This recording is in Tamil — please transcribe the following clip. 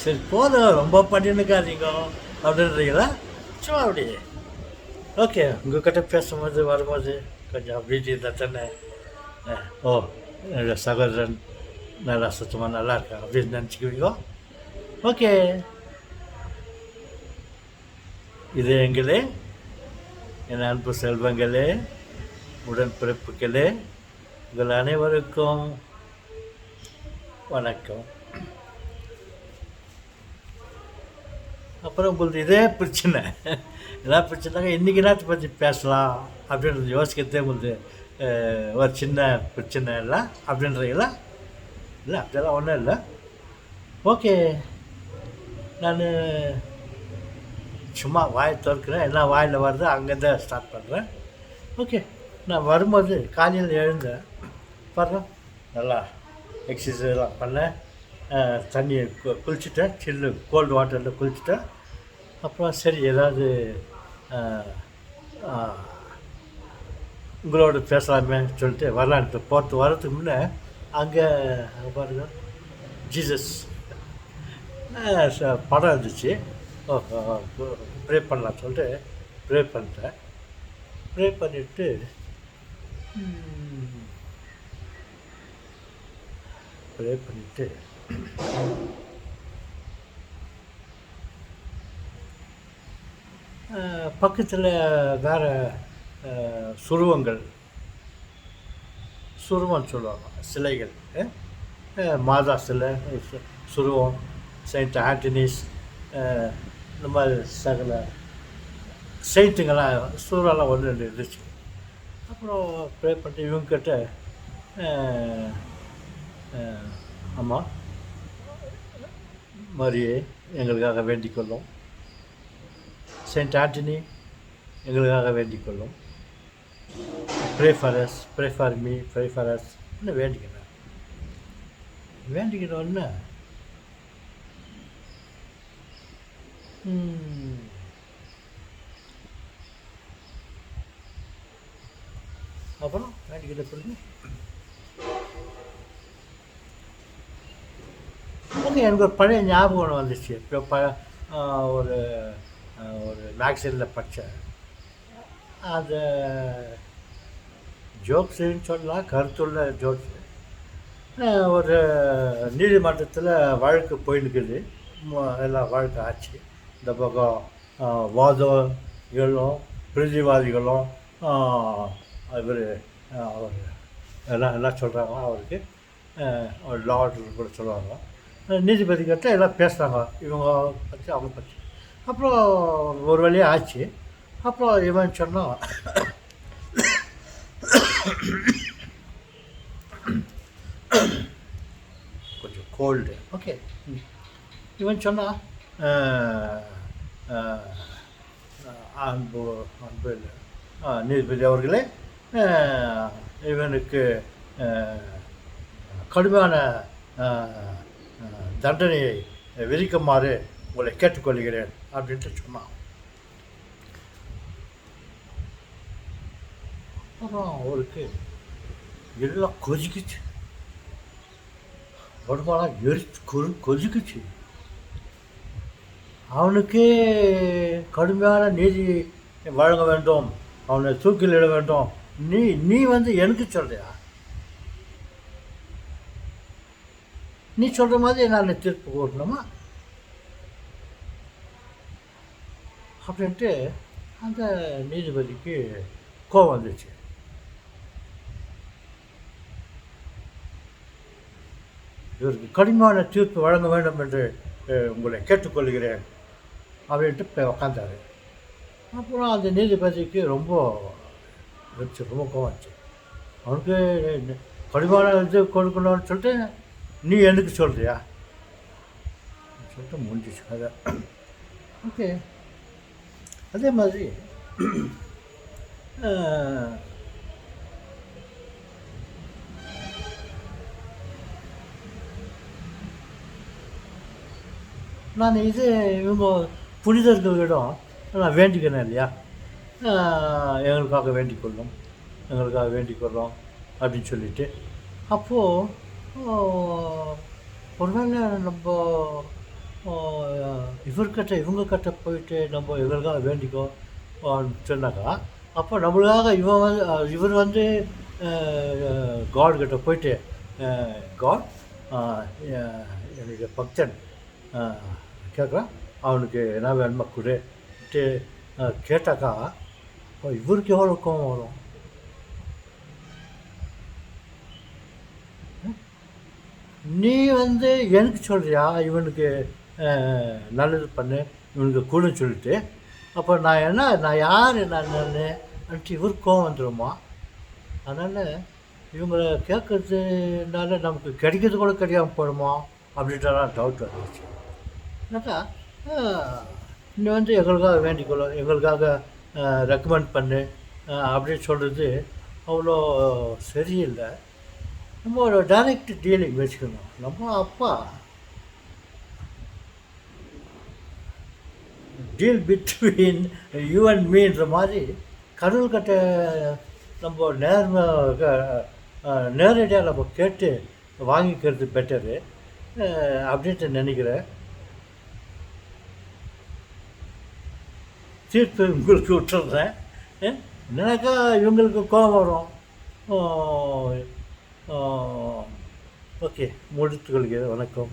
சரி போதும், ரொம்ப பண்ணிருக்காதீங்க அப்படின்றீங்களா? சும்மா அப்படி ஓகே. உங்ககிட்ட பேசும்போது வரும்போது கொஞ்சம் அப்படி இருந்தால் தானே ஓ என்னோடய சகோதரன் நல்லா சுத்தமாக நல்லா இருக்கான் அப்படின்னு நினச்சிக்குவீங்க. ஓகே. இது எங்களே, என் அன்பு செல்வங்களே, உடன்பிறப்புகளே, உங்கள் அனைவருக்கும் வணக்கம். அப்புறம் உங்களுக்கு இதே பிரச்சனை என்ன பிரச்சனைங்க, இன்றைக்கி என்னத்தை பற்றி பேசலாம் அப்படின்றது யோசிக்கிறதே உங்களுக்கு ஒரு சின்ன பிரச்சனை இல்லை அப்படின்றீங்களா? இல்லை அப்படியெல்லாம் ஒன்றும் இல்லை. ஓகே, நான் சும்மா வாயை திறக்கிறேன், என்ன வாயில் வருது அங்கேருந்து ஸ்டார்ட் பண்ணுறேன். ஓகே, நான் வரும்போது காலையில் எழுந்தேன் பாருங்க, நல்லா எக்ஸசைஸ்லாம் பண்ணேன், தண்ணியை குளிச்சுட்டேன், சில்லு கோல்டு வாட்டரில் குளிச்சுட்டேன். அப்புறம் சரி ஏதாவது உங்களோட பேசலாமே சொல்லிட்டு வரலான்ட்டு வரதுக்கு முன்னே அங்கே பாருங்க ஜீசஸ் படம் இருந்துச்சு. ப்ரே பண்ணலாம் சொல்லிட்டு ப்ரே பண்ணிட்டேன். ப்ரே பண்ணிவிட்டு பக்கத்தில் வேறு சுருவம் சொல்லுவாங்க, சிலைகள், மாதா சிலை, சுருவம், செயின்ட் ஆண்டனிஸ், இந்த மாதிரி சகல செயின்ட்டுங்கெல்லாம் சூறாலாம் ஒன்று ரெண்டு இருந்துச்சு. அப்புறம் ப்ரே பண்ணிட்டு இவங்கக்கிட்ட ஆமாம் மாதிரியே எங்களுக்காக வேண்டிக் கொள்ளும், செயின்ட் ஆண்டனி எங்களுக்காக வேண்டிக் கொள்ளும், pray for us, pray for me, pray for us இன்னும் வேண்டிக்கிறோன்னு அப்புறம் வேண்டிக்கிட்ட பிறகு ஓகே, எனக்கு ஒரு பழைய ஞாபகம் ஒன்று வந்துச்சு. இப்போ ஒரு ஒரு மேக்சினில் படித்தேன். அந்த ஜோக்ஸுன்னு சொல்லலாம், கருத்துள்ள ஜோக்ஸு. ஒரு நீதிமன்றத்தில் வழக்கு போயின்னுக்குது, எல்லாம் வழக்கு ஆச்சு. இந்த பக்கம் வாதங்களும் பிரதிவாதிகளும் இவர் அவர் எல்லாம் சொல்கிறாங்க, அவருக்கு ஒரு லார்டர் கூட சொல்லுவாங்க. நீதிபதிக்கிட்ட எல்லாம் பேசுகிறாங்க, இவங்க பற்றி அவங்க பற்றி. அப்புறம் ஒரு வழியாக ஆச்சு. அப்புறம் இவன் சொன்னான், கொஞ்சம் கோல்டு. ஓகே, இவன் சொன்னான், அன்பு இல்லை நீதிபதி அவர்களே, இவனுக்கு கடுமையான தண்டனையை விதிக்குமாறு உங்களை கேட்டுக்கொள்கிறேன் அப்படின்ட்டு சொன்னான். அப்புறம் அவருக்கு எல்லாம் கொதிக்குச்சு, உடம்பெல்லாம் கொதிக்குச்சு. அவனுக்கே கடுமையான நீதி வழங்க வேண்டும், அவனை தூக்கில் இட வேண்டும். நீ வந்து எனக்கு சொல்றியா? நீ சொல்கிற மாதிரி நான் தீர்ப்பு கூட்டணுமா அப்படின்ட்டு அந்த நீதிபதிக்கு கோபம் வந்துச்சு. இவருக்கு கடுமையான தீர்ப்பு வழங்க வேண்டும் என்று உங்களை கேட்டுக்கொள்கிறேன் அப்படின்ட்டு உக்காந்தார். அப்புறம் அந்த நீதிபதிக்கு ரொம்ப கோவம் ஆச்சு. அவனுக்கு கடுமையான இது கொடுக்கணும்னு சொல்லிட்டு நீ எனக்கு சொல்கிறியா சொல்லிட்டு முடிஞ்சிச்சு கதை. ஓகே, அதே மாதிரி நான் இவங்க புனிதர்களிடம் நான் வேண்டிக்கிறேன் இல்லையா, எங்களுக்காக வேண்டிக் கொள்ளும் அப்படின்னு சொல்லிட்டு. அப்போது ஒருவேளை நம்ம இவர்கிட்ட இவங்கக்கிட்ட போயிட்டு நம்ம எங்களுக்காக வேண்டிக்கோ சொன்னாக்கா, அப்போ நம்மளுக்காக இவர் வந்து காட் கிட்ட போயிட்டு காட் என்னுடைய பக்தன் கேட்குறான், அவனுக்கு என்ன வேணுமா கொடுட்டு கேட்டாக்கா, இவருக்கு எவ்வளோ கோவம் வரும். நீ வந்து எனக்கு சொல்கிறியா இவனுக்கு நல்லது பண்ணு, இவனுக்கு கூடுன்னு சொல்லிட்டு, அப்போ நான் யார் நான் இவருக்கு கோவம் வந்துடுமா. அதனால் இவங்களை கேட்கறதுனால நமக்கு கிடைக்கிறது கூட கிடைக்காம போடுமா அப்படின்றலாம் டவுட் வந்துச்சு. என்னக்கா நீ வந்து எங்களுக்காக வேண்டிக்கொள்ளும், எங்களுக்காக ரெக்கமெண்ட் பண்ணு அப்படின்னு சொல்கிறது அவ்வளோ சரியில்லை. நம்ம ஒரு டைரக்ட் டீலிங் வச்சுக்கணும். நம்ம அப்பா டீல் பிட்வீன் யூ அண்ட் மீன்ற மாதிரி கடவுள்கிட்ட நம்ம நேரடியாக நம்ம கேட்டு வாங்கிக்கிறது பெட்டரு அப்படின்ட்டு நினைக்கிறேன். தீர்ப்பு உங்களுக்கு விட்டுறேன். என்னக்கா இவங்களுக்கு கோபம் வரும். ஓகே, முடித்துக்கொள்கிறேன். வணக்கம்.